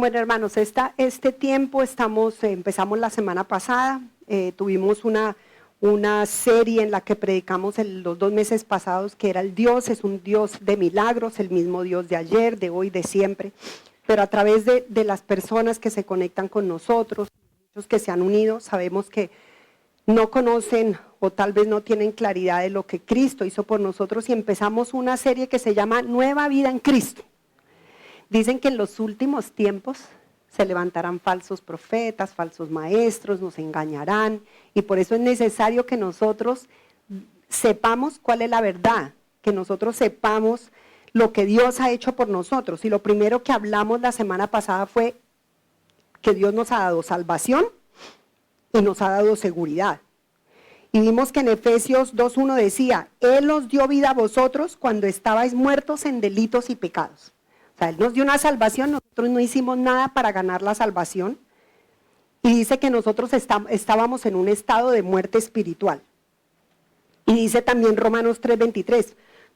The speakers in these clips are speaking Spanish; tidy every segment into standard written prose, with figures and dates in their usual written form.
Bueno, hermanos, este tiempo empezamos la semana pasada, tuvimos una serie en la que predicamos los 2 meses pasados que era el Dios, es un Dios de milagros, el mismo Dios de ayer, de hoy, de siempre, pero a través de las personas que se conectan con nosotros, muchos que se han unido, sabemos que no conocen o tal vez no tienen claridad de lo que Cristo hizo por nosotros y empezamos una serie que se llama Nueva Vida en Cristo. Dicen que en los últimos tiempos se levantarán falsos profetas, falsos maestros, nos engañarán y por eso es necesario que nosotros sepamos cuál es la verdad, que nosotros sepamos lo que Dios ha hecho por nosotros. Y lo primero que hablamos la semana pasada fue que Dios nos ha dado salvación y nos ha dado seguridad. Y vimos que en Efesios 2:1 decía, Él os dio vida a vosotros cuando estabais muertos en delitos y pecados. O sea, Él nos dio una salvación, nosotros no hicimos nada para ganar la salvación. Y dice que nosotros estábamos en un estado de muerte espiritual. Y dice también Romanos 3:23,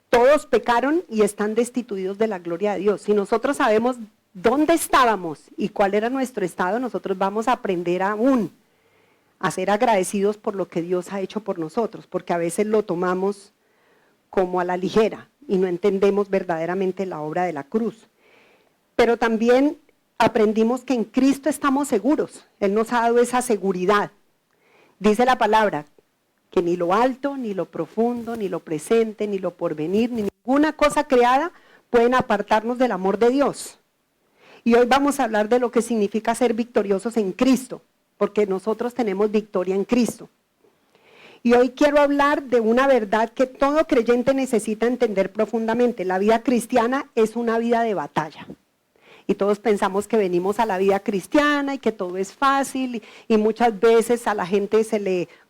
todos pecaron y están destituidos de la gloria de Dios. Si nosotros sabemos dónde estábamos y cuál era nuestro estado, nosotros vamos a aprender aún a ser agradecidos por lo que Dios ha hecho por nosotros, porque a veces lo tomamos como a la ligera y no entendemos verdaderamente la obra de la cruz. Pero también aprendimos que en Cristo estamos seguros, Él nos ha dado esa seguridad. Dice la palabra que ni lo alto, ni lo profundo, ni lo presente, ni lo porvenir, ni ninguna cosa creada pueden apartarnos del amor de Dios. Y hoy vamos a hablar de lo que significa ser victoriosos en Cristo, porque nosotros tenemos victoria en Cristo. Y hoy quiero hablar de una verdad que todo creyente necesita entender profundamente. La vida cristiana es una vida de batalla. Y todos pensamos que venimos a la vida cristiana y que todo es fácil. Y muchas veces a la gente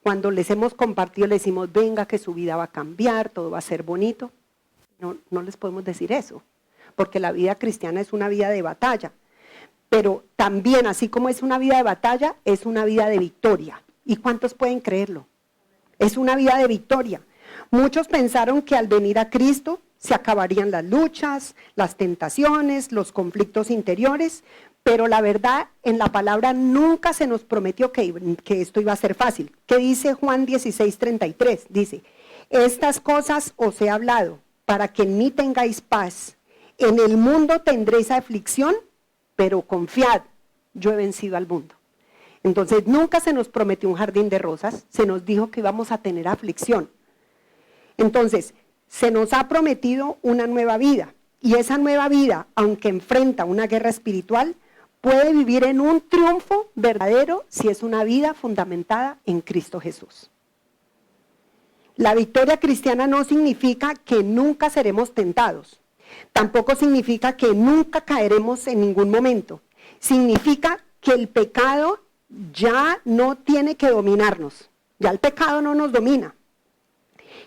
cuando les hemos compartido, les decimos, venga que su vida va a cambiar, todo va a ser bonito. No les podemos decir eso, porque la vida cristiana es una vida de batalla. Pero también, así como es una vida de batalla, es una vida de victoria. ¿Y cuántos pueden creerlo? Es una vida de victoria. Muchos pensaron que al venir a Cristo se acabarían las luchas, las tentaciones, los conflictos interiores, pero la verdad, en la palabra nunca se nos prometió que esto iba a ser fácil. ¿Qué dice Juan 16:33? Dice, estas cosas os he hablado para que en mí tengáis paz. En el mundo tendréis aflicción, pero confiad, yo he vencido al mundo. Entonces nunca se nos prometió un jardín de rosas, se nos dijo que íbamos a tener aflicción. Entonces, se nos ha prometido una nueva vida, y esa nueva vida, aunque enfrenta una guerra espiritual, puede vivir en un triunfo verdadero si es una vida fundamentada en Cristo Jesús. La victoria cristiana no significa que nunca seremos tentados. Tampoco significa que nunca caeremos en ningún momento. Significa que el pecado ya no tiene que dominarnos. Ya el pecado no nos domina.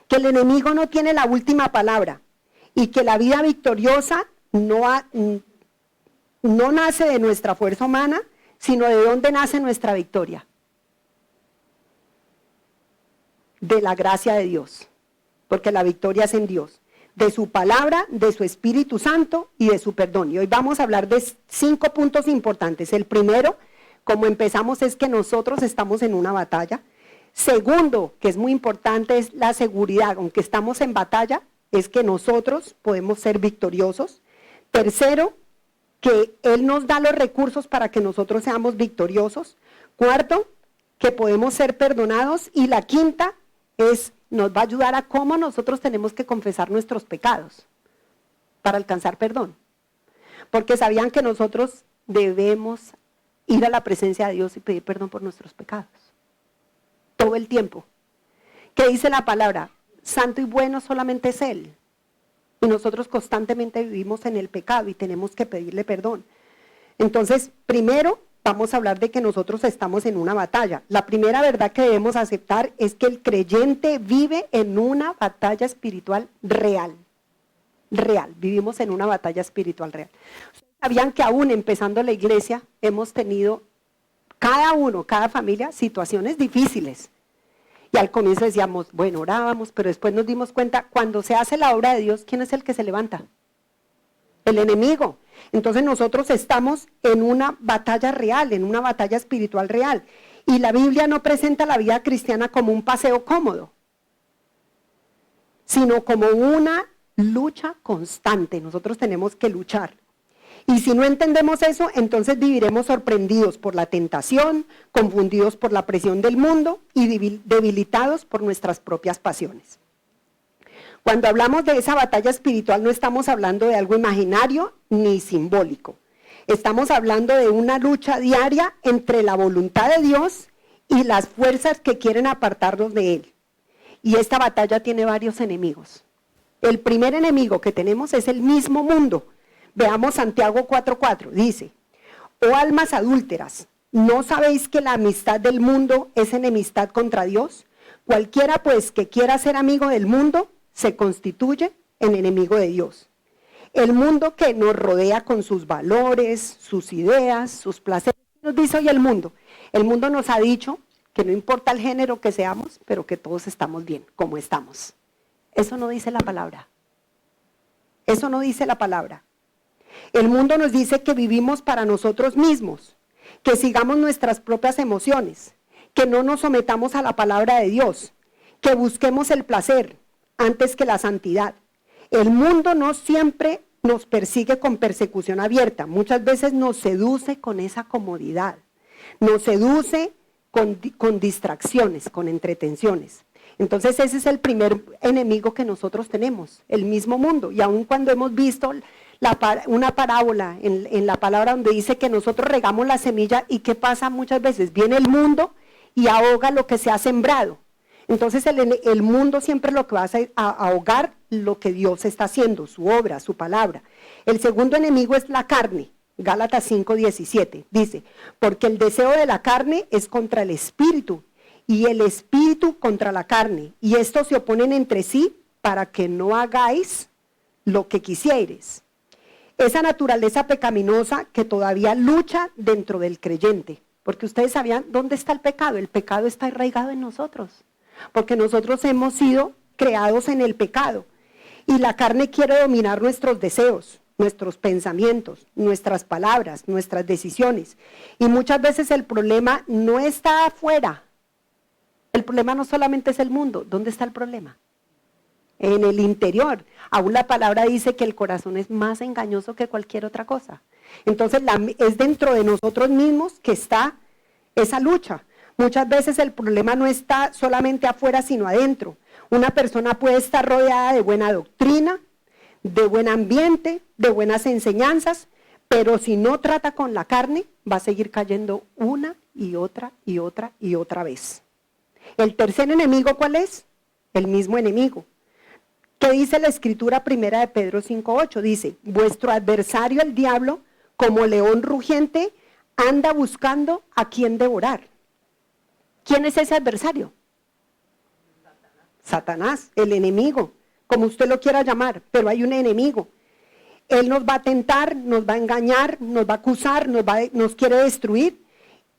Que el enemigo no tiene la última palabra. Y que la vida victoriosa no nace de nuestra fuerza humana, sino de dónde nace nuestra victoria. De la gracia de Dios. Porque la victoria es en Dios. De su palabra, de su Espíritu Santo y de su perdón. Y hoy vamos a hablar de 5 puntos importantes. El primero, como empezamos, es que nosotros estamos en una batalla. Segundo, que es muy importante, es la seguridad. Aunque estamos en batalla, es que nosotros podemos ser victoriosos. Tercero, que Él nos da los recursos para que nosotros seamos victoriosos. Cuarto, que podemos ser perdonados. Y la quinta nos va a ayudar a cómo nosotros tenemos que confesar nuestros pecados para alcanzar perdón. Porque sabían que nosotros debemos ir a la presencia de Dios y pedir perdón por nuestros pecados. Todo el tiempo. ¿Qué dice la palabra? Santo y bueno solamente es Él. Y nosotros constantemente vivimos en el pecado y tenemos que pedirle perdón. Entonces, primero, vamos a hablar de que nosotros estamos en una batalla. La primera verdad que debemos aceptar es que el creyente vive en una batalla espiritual real. Real. Vivimos en una batalla espiritual real. ¿Sabían que aún empezando la iglesia hemos tenido cada familia, situaciones difíciles? Y al comienzo decíamos, bueno, orábamos, pero después nos dimos cuenta, cuando se hace la obra de Dios, ¿quién es el que se levanta? El enemigo. Entonces nosotros estamos en una batalla real, en una batalla espiritual real. Y la Biblia no presenta la vida cristiana como un paseo cómodo, sino como una lucha constante. Nosotros tenemos que luchar. Y si no entendemos eso, entonces viviremos sorprendidos por la tentación, confundidos por la presión del mundo y debilitados por nuestras propias pasiones. Cuando hablamos de esa batalla espiritual no estamos hablando de algo imaginario ni simbólico. Estamos hablando de una lucha diaria entre la voluntad de Dios y las fuerzas que quieren apartarnos de Él. Y esta batalla tiene varios enemigos. El primer enemigo que tenemos es el mismo mundo. Veamos Santiago 4:4, dice, oh almas adúlteras, ¿no sabéis que la amistad del mundo es enemistad contra Dios? Cualquiera pues que quiera ser amigo del mundo, se constituye en enemigo de Dios. El mundo que nos rodea con sus valores, sus ideas, sus placeres, nos dice hoy el mundo. El mundo nos ha dicho que no importa el género que seamos, pero que todos estamos bien, como estamos. Eso no dice la palabra. Eso no dice la palabra. El mundo nos dice que vivimos para nosotros mismos, que sigamos nuestras propias emociones, que no nos sometamos a la palabra de Dios, que busquemos el placer antes que la santidad. El mundo no siempre nos persigue con persecución abierta, muchas veces nos seduce con esa comodidad, nos seduce con distracciones, con entretenciones. Entonces ese es el primer enemigo que nosotros tenemos, el mismo mundo. Y aun cuando hemos visto una parábola en la palabra donde dice que nosotros regamos la semilla y ¿qué pasa muchas veces? Viene el mundo y ahoga lo que se ha sembrado. Entonces el mundo siempre lo que va a ahogar lo que Dios está haciendo, su obra, su palabra. El segundo enemigo es la carne. Gálatas 5:17 dice, porque el deseo de la carne es contra el espíritu y el espíritu contra la carne, y estos se oponen entre sí para que no hagáis lo que quisieres. Esa naturaleza pecaminosa que todavía lucha dentro del creyente, porque ustedes sabían dónde está el pecado está arraigado en nosotros, porque nosotros hemos sido creados en el pecado, y la carne quiere dominar nuestros deseos, nuestros pensamientos, nuestras palabras, nuestras decisiones, y muchas veces el problema no está afuera. El problema no solamente es el mundo. ¿Dónde está el problema? En el interior. Aún la palabra dice que el corazón es más engañoso que cualquier otra cosa. Entonces es dentro de nosotros mismos que está esa lucha. Muchas veces el problema no está solamente afuera, sino adentro. Una persona puede estar rodeada de buena doctrina, de buen ambiente, de buenas enseñanzas, pero si no trata con la carne, va a seguir cayendo una y otra y otra y otra vez. El tercer enemigo, ¿cuál es? El mismo enemigo. ¿Qué dice la escritura primera de Pedro 5:8? Dice, vuestro adversario el diablo, como león rugiente, anda buscando a quien devorar. ¿Quién es ese adversario? Satanás, el enemigo, como usted lo quiera llamar, pero hay un enemigo. Él nos va a tentar, nos va a engañar, nos va a acusar, nos quiere destruir,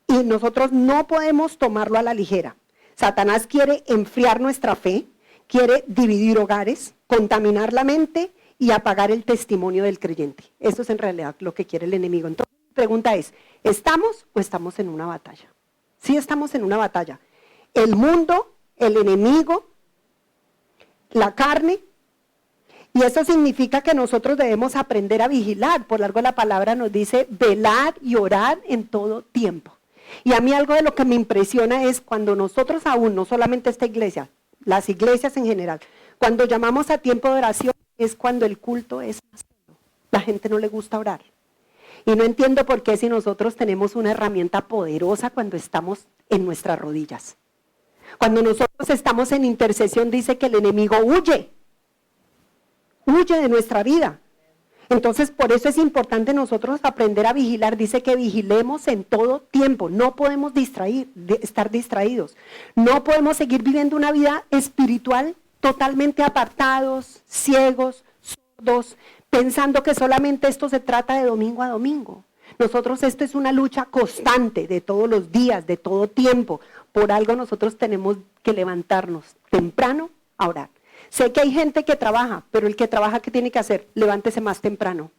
y nosotros no podemos tomarlo a la ligera. Satanás quiere enfriar nuestra fe, quiere dividir hogares, contaminar la mente y apagar el testimonio del creyente. Eso es en realidad lo que quiere el enemigo. Entonces, mi pregunta es, ¿estamos o estamos en una batalla? Sí estamos en una batalla. El mundo, el enemigo, la carne, y eso significa que nosotros debemos aprender a vigilar. Por algo la palabra nos dice, velar y orar en todo tiempo. Y a mí algo de lo que me impresiona es cuando nosotros aún, no solamente esta iglesia, las iglesias en general, cuando llamamos a tiempo de oración es cuando el culto es más solo. La gente no le gusta orar. Y no entiendo por qué si nosotros tenemos una herramienta poderosa cuando estamos en nuestras rodillas. Cuando nosotros estamos en intercesión dice que el enemigo huye de nuestra vida. Entonces, por eso es importante nosotros aprender a vigilar. Dice que vigilemos en todo tiempo. No podemos estar distraídos. No podemos seguir viviendo una vida espiritual totalmente apartados, ciegos, sordos, pensando que solamente esto se trata de domingo a domingo. Nosotros, esto es una lucha constante de todos los días, de todo tiempo. Por algo nosotros tenemos que levantarnos temprano a orar. Sé que hay gente que trabaja, pero el que trabaja, ¿qué tiene que hacer? Levántese más temprano.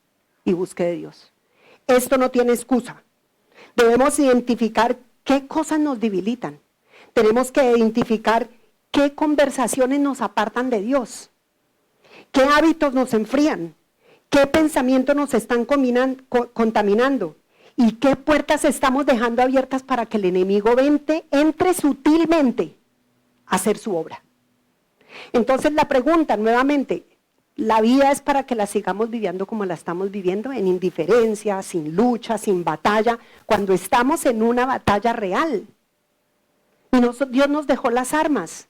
y busque de Dios. Esto no tiene excusa. Debemos identificar qué cosas nos debilitan. Tenemos que identificar qué conversaciones nos apartan de Dios, qué hábitos nos enfrían, qué pensamientos nos están contaminando y qué puertas estamos dejando abiertas para que el enemigo entre sutilmente a hacer su obra. Entonces la pregunta nuevamente, ¿la vida es para que la sigamos viviendo como la estamos viviendo? En indiferencia, sin lucha, sin batalla, cuando estamos en una batalla real. Y Dios nos dejó las armas.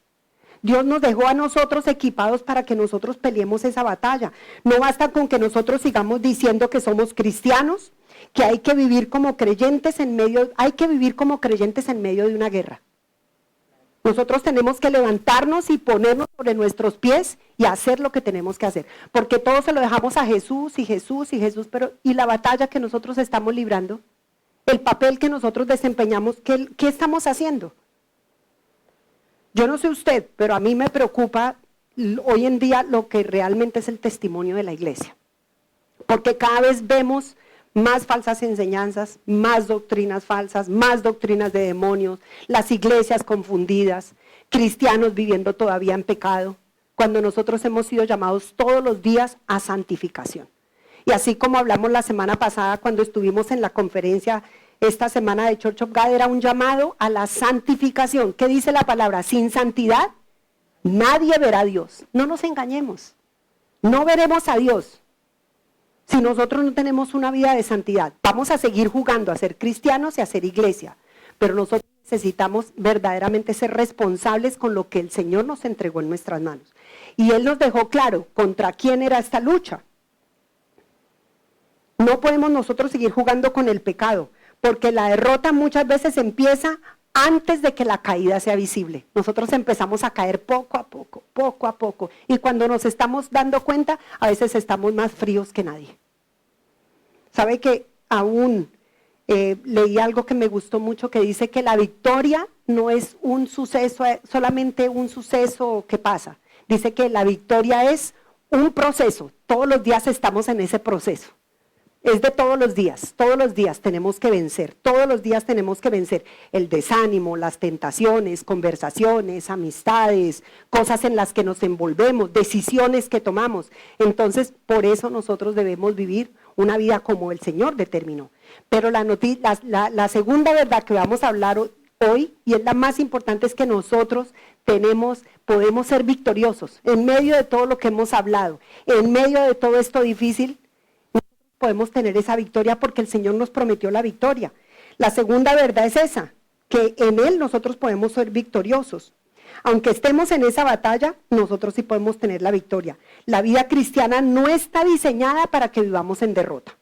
Dios nos dejó a nosotros equipados para que nosotros peleemos esa batalla. No basta con que nosotros sigamos diciendo que somos cristianos, que hay que vivir como creyentes en medio de una guerra. Nosotros tenemos que levantarnos y ponernos sobre nuestros pies y hacer lo que tenemos que hacer. Porque todo se lo dejamos a Jesús y Jesús y Jesús, pero ¿y la batalla que nosotros estamos librando? El papel que nosotros desempeñamos, ¿qué estamos haciendo? Yo no sé usted, pero a mí me preocupa hoy en día lo que realmente es el testimonio de la iglesia. Porque cada vez vemos más falsas enseñanzas, más doctrinas falsas, más doctrinas de demonios, las iglesias confundidas, cristianos viviendo todavía en pecado, cuando nosotros hemos sido llamados todos los días a santificación. Y así como hablamos la semana pasada cuando estuvimos en la conferencia esta semana de Church of God, era un llamado a la santificación. ¿Qué dice la palabra? Sin santidad nadie verá a Dios. No nos engañemos, no veremos a Dios. Si nosotros no tenemos una vida de santidad, vamos a seguir jugando a ser cristianos y a ser iglesia, pero nosotros necesitamos verdaderamente ser responsables con lo que el Señor nos entregó en nuestras manos. Y Él nos dejó claro contra quién era esta lucha. No podemos nosotros seguir jugando con el pecado, porque la derrota muchas veces empieza antes de que la caída sea visible. Nosotros empezamos a caer poco a poco, y cuando nos estamos dando cuenta, a veces estamos más fríos que nadie. ¿Sabe que aún leí algo que me gustó mucho, que dice que la victoria no es un suceso, solamente un suceso que pasa? Dice que la victoria es un proceso, todos los días estamos en ese proceso. Es de todos los días tenemos que vencer, todos los días tenemos que vencer el desánimo, las tentaciones, conversaciones, amistades, cosas en las que nos envolvemos, decisiones que tomamos. Entonces, por eso nosotros debemos vivir una vida como el Señor determinó. Pero la segunda verdad que vamos a hablar hoy, y es la más importante, es que nosotros podemos ser victoriosos en medio de todo lo que hemos hablado, en medio de todo esto difícil. Podemos tener esa victoria porque el Señor nos prometió la victoria. La segunda verdad es esa, que en Él nosotros podemos ser victoriosos. Aunque estemos en esa batalla, nosotros sí podemos tener la victoria. La vida cristiana no está diseñada para que vivamos en derrota.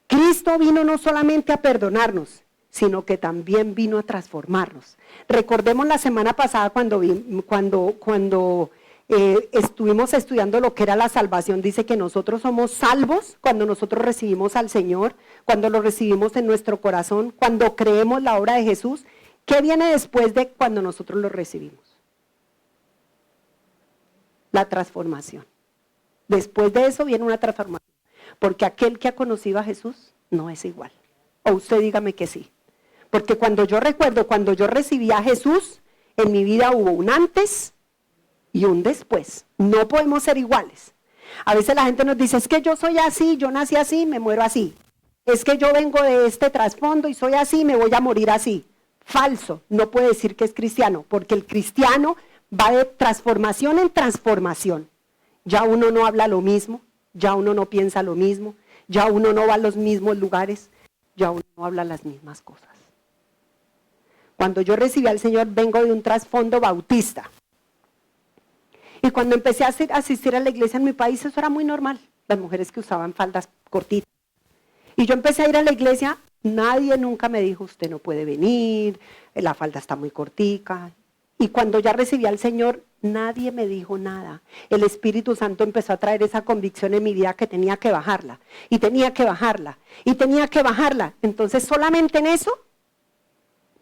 Cristo vino no solamente a perdonarnos, sino que también vino a transformarnos. Recordemos la semana pasada cuando estuvimos estudiando lo que era la salvación. Dice que nosotros somos salvos cuando nosotros recibimos al Señor, cuando lo recibimos en nuestro corazón, cuando creemos la obra de Jesús. ¿Qué viene después de cuando nosotros lo recibimos? La transformación. Después de eso viene una transformación, porque aquel que ha conocido a Jesús no es igual. O usted dígame que sí. Porque cuando yo recibí a Jesús, en mi vida hubo un antes y un después. No podemos ser iguales. A veces la gente nos dice, es que yo soy así, yo nací así, me muero así. Es que yo vengo de este trasfondo y soy así, me voy a morir así. Falso, no puede decir que es cristiano, porque el cristiano va de transformación en transformación. Ya uno no habla lo mismo, ya uno no piensa lo mismo, ya uno no va a los mismos lugares, ya uno no habla las mismas cosas. Cuando yo recibí al Señor, vengo de un trasfondo bautista. Y cuando empecé a asistir a la iglesia en mi país, eso era muy normal, las mujeres que usaban faldas cortitas. Y yo empecé a ir a la iglesia, nadie nunca me dijo, usted no puede venir, la falda está muy cortica. Y cuando ya recibí al Señor, nadie me dijo nada. El Espíritu Santo empezó a traer esa convicción en mi vida que tenía que bajarla, y tenía que bajarla, y tenía que bajarla. Entonces solamente en eso,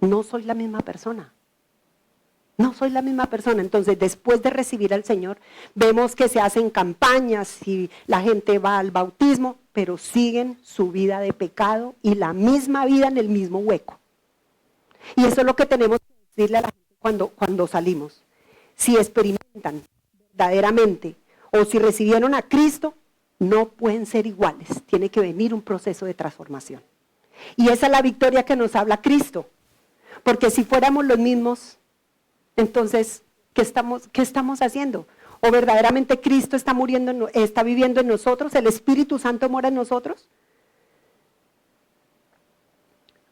no soy la misma persona. No soy la misma persona. Entonces, después de recibir al Señor, vemos que se hacen campañas y la gente va al bautismo, pero siguen su vida de pecado y la misma vida en el mismo hueco. Y eso es lo que tenemos que decirle a la gente cuando salimos. Si experimentan verdaderamente o si recibieron a Cristo, no pueden ser iguales. Tiene que venir un proceso de transformación. Y esa es la victoria que nos habla Cristo. Porque si fuéramos los mismos, entonces, ¿qué estamos haciendo? ¿O verdaderamente Cristo está viviendo en nosotros? ¿El Espíritu Santo mora en nosotros?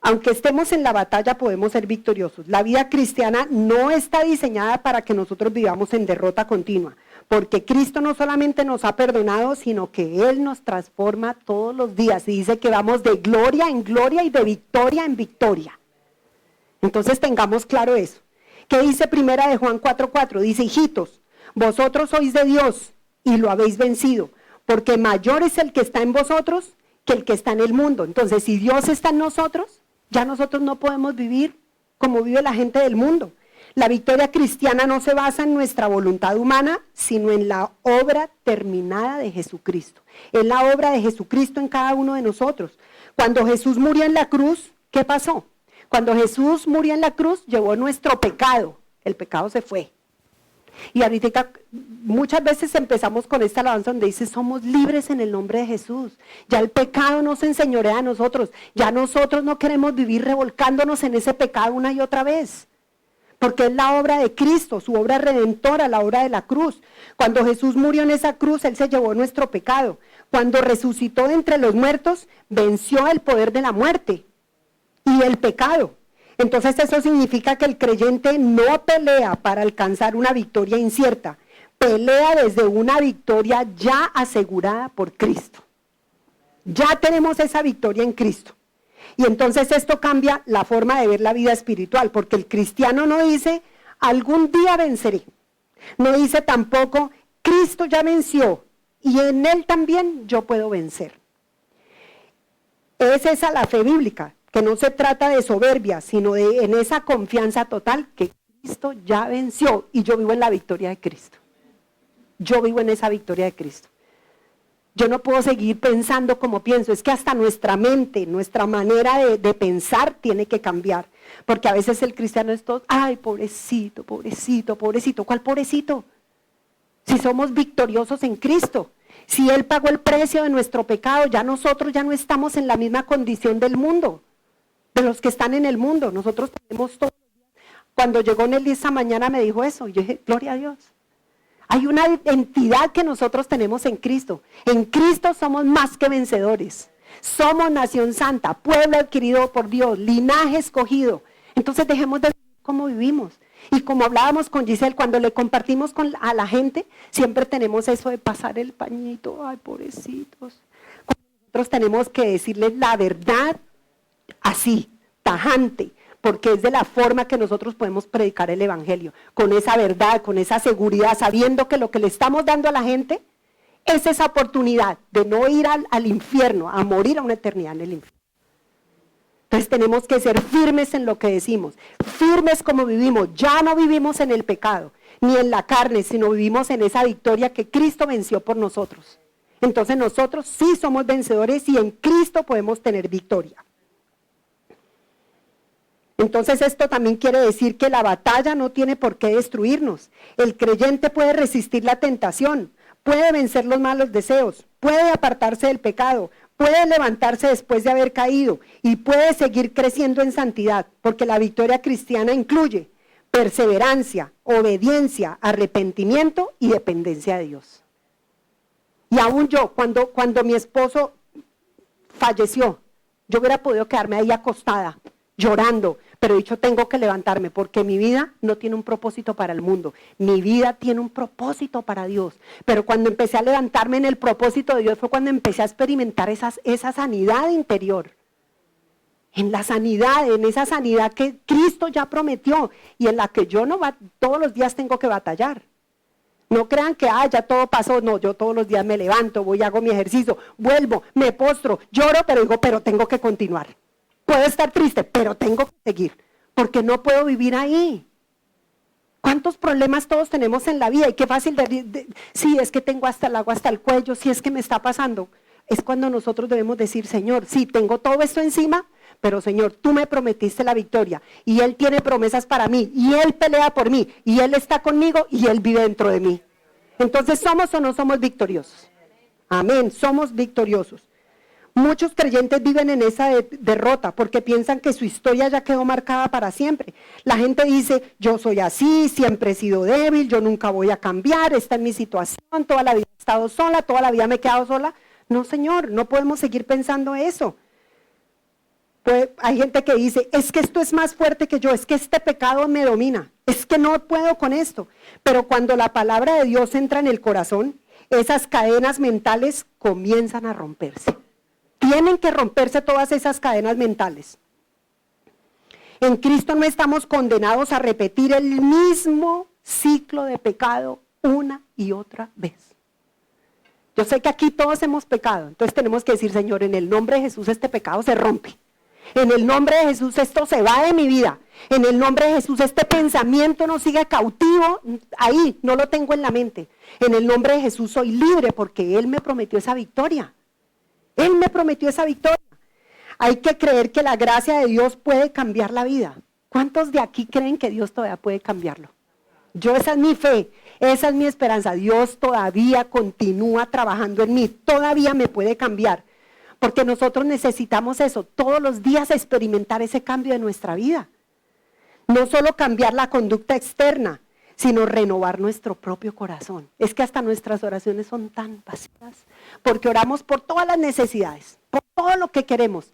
Aunque estemos en la batalla, podemos ser victoriosos. La vida cristiana no está diseñada para que nosotros vivamos en derrota continua, porque Cristo no solamente nos ha perdonado, sino que Él nos transforma todos los días. Y dice que vamos de gloria en gloria y de victoria en victoria. Entonces tengamos claro eso. ¿Qué dice primera de Juan 4:4? Dice, hijitos, vosotros sois de Dios y lo habéis vencido, porque mayor es el que está en vosotros que el que está en el mundo. Entonces, si Dios está en nosotros, ya nosotros no podemos vivir como vive la gente del mundo. La victoria cristiana no se basa en nuestra voluntad humana, sino en la obra terminada de Jesucristo. Es la obra de Jesucristo en cada uno de nosotros. Cuando Jesús murió en la cruz, ¿qué pasó? Cuando Jesús murió en la cruz, llevó nuestro pecado. El pecado se fue. Y ahorita muchas veces empezamos con esta alabanza donde dice, somos libres en el nombre de Jesús. Ya el pecado no se enseñorea a nosotros. Ya nosotros no queremos vivir revolcándonos en ese pecado una y otra vez. Porque es la obra de Cristo, su obra redentora, la obra de la cruz. Cuando Jesús murió en esa cruz, Él se llevó nuestro pecado. Cuando resucitó de entre los muertos, venció el poder de la muerte y el pecado. Entonces eso significa que el creyente no pelea para alcanzar una victoria incierta, pelea desde una victoria ya asegurada por Cristo. Ya tenemos esa victoria en Cristo. Y entonces esto cambia la forma de ver la vida espiritual, porque el cristiano no dice, algún día venceré. No dice tampoco, Cristo ya venció y en Él también yo puedo vencer. Es esa la fe bíblica, que no se trata de soberbia, sino en esa confianza total que Cristo ya venció y yo vivo en la victoria de Cristo. Yo vivo en esa victoria de Cristo. Yo no puedo seguir pensando como pienso, es que hasta nuestra mente, nuestra manera de pensar tiene que cambiar, porque a veces el cristiano es todo, ay, pobrecito, pobrecito, pobrecito. ¿Cuál pobrecito? Si somos victoriosos en Cristo, si Él pagó el precio de nuestro pecado, ya nosotros ya no estamos en la misma condición del mundo, de los que están en el mundo. Nosotros tenemos todo. Cuando llegó Nelly esa mañana me dijo eso, y yo dije, gloria a Dios. Hay una identidad que nosotros tenemos en Cristo. En Cristo somos más que vencedores. Somos nación santa, pueblo adquirido por Dios, linaje escogido. Entonces dejemos de vivir como vivimos. Y como hablábamos con Giselle, cuando le compartimos a la gente, siempre tenemos eso de pasar el pañito, ay, pobrecitos. Nosotros tenemos que decirles la verdad así, tajante, porque es de la forma que nosotros podemos predicar el evangelio, con esa verdad, con esa seguridad, sabiendo que lo que le estamos dando a la gente es esa oportunidad de no ir al infierno, a morir a una eternidad en el infierno. Entonces tenemos que ser firmes en lo que decimos, firmes como vivimos. Ya no vivimos en el pecado, ni en la carne, sino vivimos en esa victoria que Cristo venció por nosotros. Entonces nosotros sí somos vencedores y en Cristo podemos tener victoria. Entonces esto también quiere decir que la batalla no tiene por qué destruirnos. El creyente puede resistir la tentación, puede vencer los malos deseos, puede apartarse del pecado, puede levantarse después de haber caído y puede seguir creciendo en santidad, porque la victoria cristiana incluye perseverancia, obediencia, arrepentimiento y dependencia de Dios. Y aún yo, cuando mi esposo falleció, yo hubiera podido quedarme ahí acostada, llorando, pero he dicho, tengo que levantarme, porque mi vida no tiene un propósito para el mundo, mi vida tiene un propósito para Dios. Pero cuando empecé a levantarme en el propósito de Dios fue cuando empecé a experimentar esa sanidad interior, en la sanidad, en esa sanidad que Cristo ya prometió y en la que yo todos los días tengo que batallar. No crean que ya todo pasó. No, yo todos los días me levanto, voy, hago mi ejercicio, vuelvo, me postro, lloro, pero digo, pero tengo que continuar. Puedo estar triste, pero tengo que seguir, porque no puedo vivir ahí. ¿Cuántos problemas todos tenemos en la vida? Y qué fácil sí, es que tengo hasta el agua hasta el cuello, sí, es que me está pasando. Es cuando nosotros debemos decir, Señor, sí, tengo todo esto encima, pero Señor, tú me prometiste la victoria y Él tiene promesas para mí y Él pelea por mí y Él está conmigo y Él vive dentro de mí. Entonces, ¿somos o no somos victoriosos? Amén, somos victoriosos. Muchos creyentes viven en esa derrota porque piensan que su historia ya quedó marcada para siempre. La gente dice, yo soy así, siempre he sido débil, yo nunca voy a cambiar, esta es mi situación, toda la vida he estado sola, toda la vida me he quedado sola. No, Señor, no podemos seguir pensando eso. Pues hay gente que dice, es que esto es más fuerte que yo, es que este pecado me domina, es que no puedo con esto. Pero cuando la palabra de Dios entra en el corazón, esas cadenas mentales comienzan a romperse. Tienen que romperse todas esas cadenas mentales. En Cristo no estamos condenados a repetir el mismo ciclo de pecado una y otra vez. Yo sé que aquí todos hemos pecado, entonces tenemos que decir, Señor, en el nombre de Jesús este pecado se rompe. En el nombre de Jesús esto se va de mi vida. En el nombre de Jesús este pensamiento no sigue cautivo ahí, no lo tengo en la mente. En el nombre de Jesús soy libre porque Él me prometió esa victoria. Él me prometió esa victoria. Hay que creer que la gracia de Dios puede cambiar la vida. ¿Cuántos de aquí creen que Dios todavía puede cambiarlo? Esa es mi fe, esa es mi esperanza. Dios todavía continúa trabajando en mí, todavía me puede cambiar. Porque nosotros necesitamos eso, todos los días experimentar ese cambio de nuestra vida. No solo cambiar la conducta externa, sino renovar nuestro propio corazón. Es que hasta nuestras oraciones son tan vacías, porque oramos por todas las necesidades, por todo lo que queremos.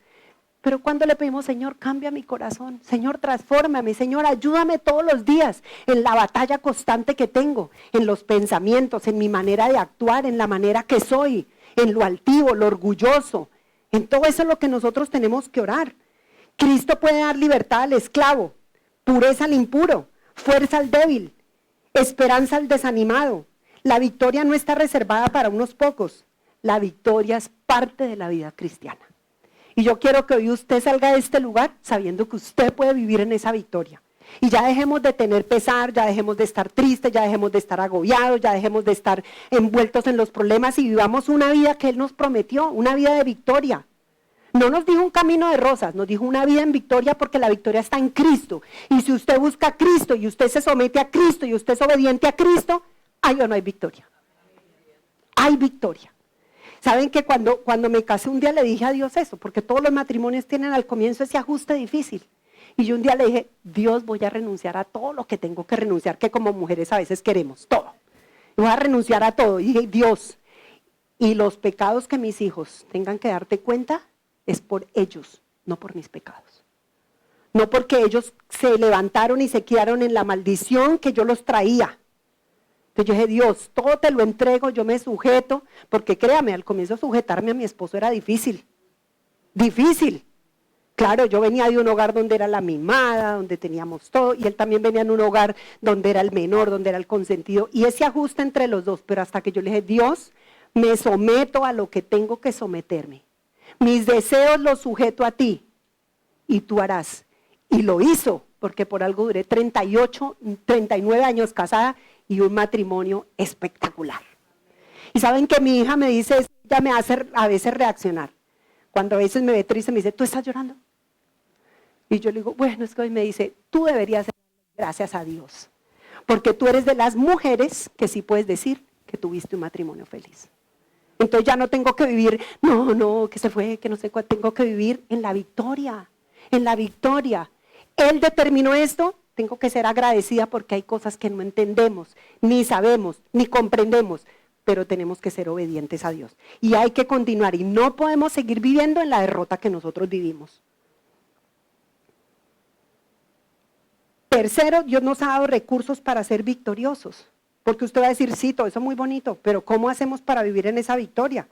Pero cuando le pedimos, Señor, cambia mi corazón, Señor, transfórmame, Señor, ayúdame todos los días en la batalla constante que tengo, en los pensamientos, en mi manera de actuar, en la manera que soy, en lo altivo, lo orgulloso, en todo eso es lo que nosotros tenemos que orar. Cristo puede dar libertad al esclavo, pureza al impuro, fuerza al débil, esperanza al desanimado. La victoria no está reservada para unos pocos, la victoria es parte de la vida cristiana. Y yo quiero que hoy usted salga de este lugar sabiendo que usted puede vivir en esa victoria. Y ya dejemos de tener pesar, ya dejemos de estar tristes, ya dejemos de estar agobiados, ya dejemos de estar envueltos en los problemas y vivamos una vida que Él nos prometió, una vida de victoria. No nos dijo un camino de rosas, nos dijo una vida en victoria porque la victoria está en Cristo. Y si usted busca a Cristo y usted se somete a Cristo y usted es obediente a Cristo, ahí o no hay victoria. Hay victoria. ¿Saben que cuando me casé un día le dije a Dios eso? Porque todos los matrimonios tienen al comienzo ese ajuste difícil. Y yo un día le dije, Dios, voy a renunciar a todo lo que tengo que renunciar, que como mujeres a veces queremos, todo. Voy a renunciar a todo. Y dije, Dios, y los pecados que mis hijos tengan que darte cuenta, es por ellos, no por mis pecados. No porque ellos se levantaron y se quedaron en la maldición que yo los traía. Entonces yo dije, Dios, todo te lo entrego, yo me sujeto, porque créame, al comienzo sujetarme a mi esposo era difícil. Difícil. Claro, yo venía de un hogar donde era la mimada, donde teníamos todo, y él también venía en un hogar donde era el menor, donde era el consentido, y ese ajuste entre los dos, pero hasta que yo le dije, Dios, me someto a lo que tengo que someterme. Mis deseos los sujeto a ti, y tú harás. Y lo hizo, porque por algo duré 39 años casada, y un matrimonio espectacular. Y saben que mi hija me dice, ella me hace a veces reaccionar. Cuando a veces me ve triste, me dice, ¿tú estás llorando? Y yo le digo, bueno, es que hoy me dice, tú deberías dar gracias a Dios. Porque tú eres de las mujeres que sí puedes decir que tuviste un matrimonio feliz. Entonces ya no tengo que vivir, no, que se fue, que no sé cuál, tengo que vivir en la victoria, en la victoria. Él determinó esto, tengo que ser agradecida porque hay cosas que no entendemos, ni sabemos, ni comprendemos, pero tenemos que ser obedientes a Dios. Y hay que continuar y no podemos seguir viviendo en la derrota que nosotros vivimos. Tercero, Dios nos ha dado recursos para ser victoriosos. Porque usted va a decir, sí, todo eso es muy bonito, pero ¿cómo hacemos para vivir en esa victoria?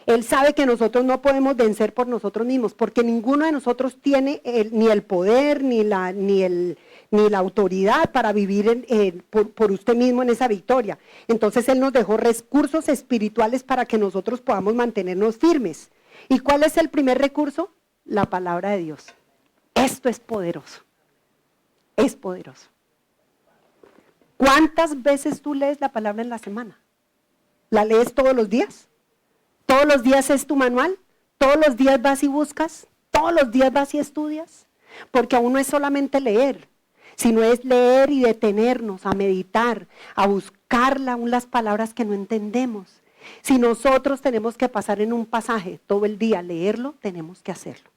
Él sabe que nosotros no podemos vencer por nosotros mismos, porque ninguno de nosotros tiene ni el poder, ni la autoridad para vivir por usted mismo en esa victoria. Entonces Él nos dejó recursos espirituales para que nosotros podamos mantenernos firmes. ¿Y cuál es el primer recurso? La palabra de Dios. Esto es poderoso. Es poderoso. ¿Cuántas veces tú lees la palabra en la semana? ¿La lees todos los días? ¿Todos los días es tu manual? ¿Todos los días vas y buscas? ¿Todos los días vas y estudias? Porque aún no es solamente leer, sino es leer y detenernos a meditar, a buscar aún las palabras que no entendemos. Si nosotros tenemos que pasar en un pasaje todo el día, leerlo, tenemos que hacerlo.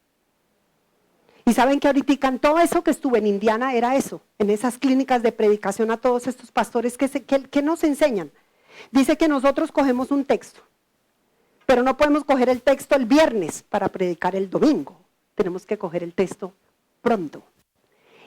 Y saben que ahorita en todo eso que estuve en Indiana era eso, en esas clínicas de predicación a todos estos pastores que nos enseñan. Dice que nosotros cogemos un texto, pero no podemos coger el texto el viernes para predicar el domingo. Tenemos que coger el texto pronto.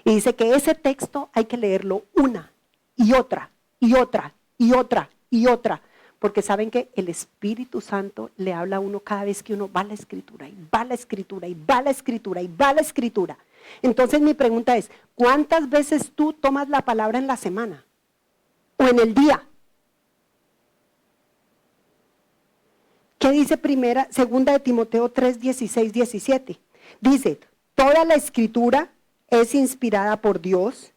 Y dice que ese texto hay que leerlo una y otra y otra y otra y otra. Porque saben que el Espíritu Santo le habla a uno cada vez que uno va a la Escritura y va a la Escritura y va a la Escritura y va a la Escritura. Entonces mi pregunta es, ¿cuántas veces tú tomas la palabra en la semana? ¿O en el día? ¿Qué dice segunda de Timoteo 3, 16, 17? Dice, toda la Escritura es inspirada por Dios